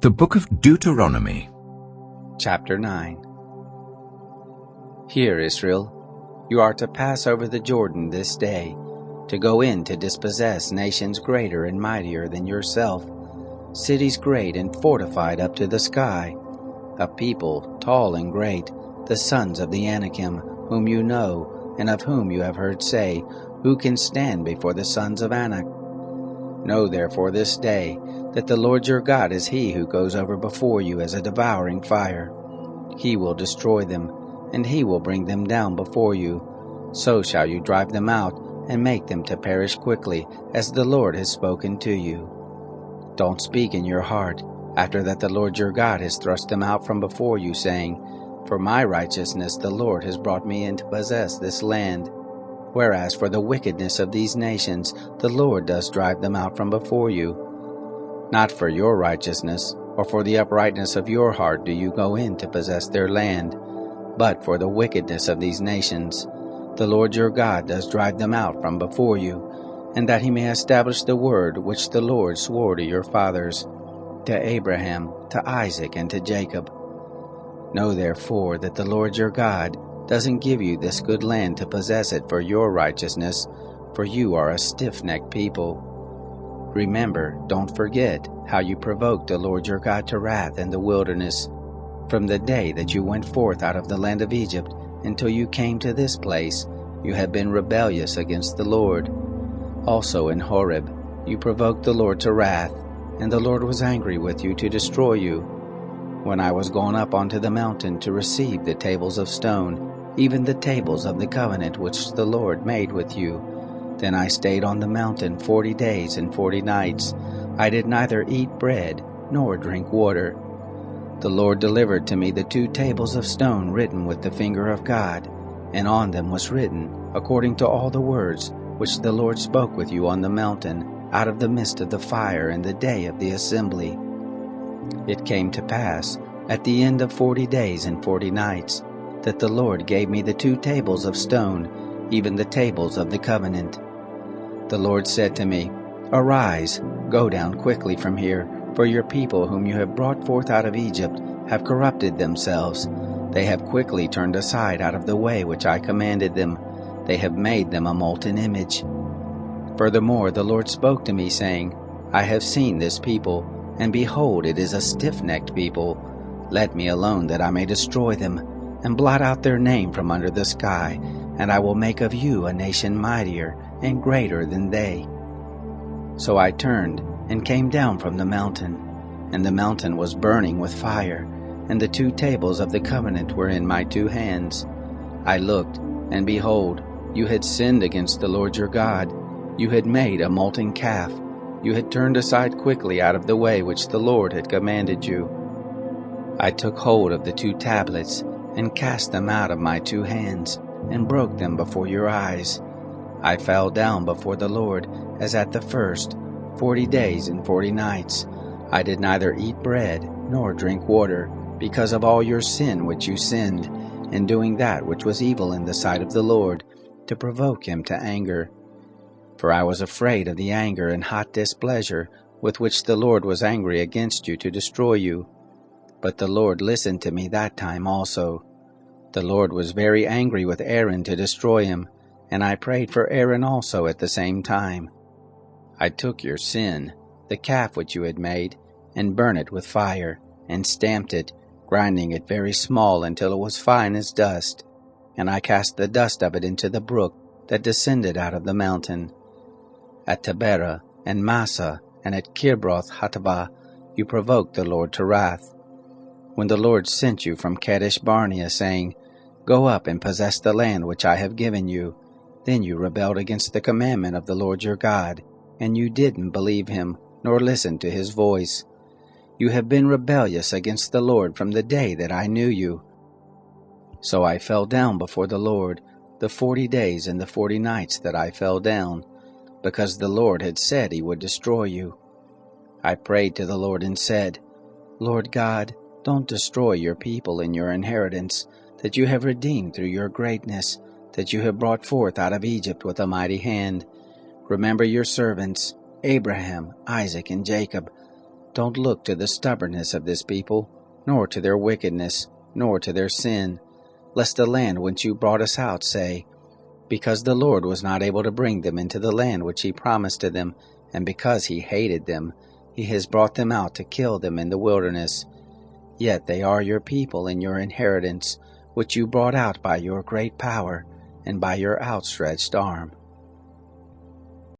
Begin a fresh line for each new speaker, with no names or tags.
The Book of Deuteronomy.
Chapter 9. Hear, Israel, you are to pass over the Jordan this day, to go in to dispossess nations greater and mightier than yourself, cities great and fortified up to the sky, a people tall and great, the sons of the Anakim, whom you know, and of whom you have heard say, who can stand before the sons of Anak? Know therefore this day that the Lord your God is he who goes over before you as a devouring fire. He will destroy them, and he will bring them down before you. So shall you drive them out, and make them to perish quickly, as the Lord has spoken to you. Don't speak in your heart, after that the Lord your God has thrust them out from before you, saying, For my righteousness the Lord has brought me in to possess this land. Whereas for the wickedness of these nations the Lord does drive them out from before you. Not for your righteousness, or for the uprightness of your heart do you go in to possess their land, but for the wickedness of these nations. The Lord your God does drive them out from before you, and that he may establish the word which the Lord swore to your fathers, to Abraham, to Isaac, and to Jacob. Know therefore that the Lord your God doesn't give you this good land to possess it for your righteousness, for you are a stiff-necked people. Remember, don't forget, how you provoked the Lord your God to wrath in the wilderness, from the day that you went forth out of the land of Egypt until you came to this place. You have been rebellious against the Lord. Also in Horeb you provoked the Lord to wrath, and the Lord was angry with you to destroy you. When I was gone up onto the mountain to receive the tables of stone, even the tables of the covenant which the Lord made with you, then I stayed on the mountain 40 days and 40 nights. I did neither eat bread nor drink water. The Lord delivered to me the 2 tables of stone written with the finger of God, and on them was written, according to all the words which the Lord spoke with you on the mountain, out of the midst of the fire in the day of the assembly. It came to pass, at the end of 40 days and 40 nights, that the Lord gave me the 2 tables of stone, even the tables of the covenant. The Lord said to me, Arise, go down quickly from here, for your people whom you have brought forth out of Egypt have corrupted themselves. They have quickly turned aside out of the way which I commanded them. They have made them a molten image. Furthermore, the Lord spoke to me, saying, I have seen this people, and behold, it is a stiff-necked people. Let me alone that I may destroy them, and blot out their name from under the sky, and I will make of you a nation mightier and greater than they. So I turned and came down from the mountain, and the mountain was burning with fire, and the 2 tables of the covenant were in my 2 hands. I looked, and behold, you had sinned against the Lord your God. You had made a molten calf. You had turned aside quickly out of the way which the Lord had commanded you. I took hold of the 2 tablets, and cast them out of my 2 hands, and broke them before your eyes. I fell down before the Lord, as at the first, 40 days and 40 nights. I did neither eat bread nor drink water, because of all your sin which you sinned, in doing that which was evil in the sight of the Lord, to provoke him to anger. For I was afraid of the anger and hot displeasure with which the Lord was angry against you to destroy you. But the Lord listened to me that time also. The Lord was very angry with Aaron to destroy him, and I prayed for Aaron also at the same time. I took your sin, the calf which you had made, and burned it with fire, and stamped it, grinding it very small until it was fine as dust. And I cast the dust of it into the brook that descended out of the mountain. At Taberah and Massa and at Kibroth Hattaavah you provoked the Lord to wrath. When the Lord sent you from Kadesh Barnea, saying, Go up and possess the land which I have given you, then you rebelled against the commandment of the Lord your God, and you didn't believe him, nor listen to his voice. You have been rebellious against the Lord from the day that I knew you. So I fell down before the Lord, the 40 days and the 40 nights that I fell down, because the Lord had said he would destroy you. I prayed to the Lord and said, Lord God, don't destroy your people and your inheritance, that you have redeemed through your greatness, that you have brought forth out of Egypt with a mighty hand. Remember your servants, Abraham, Isaac, and Jacob. Don't look to the stubbornness of this people, nor to their wickedness, nor to their sin, lest the land whence you brought us out say, because the Lord was not able to bring them into the land which he promised to them, and because he hated them, he has brought them out to kill them in the wilderness. Yet they are your people and your inheritance, which you brought out by your great power and by your outstretched arm.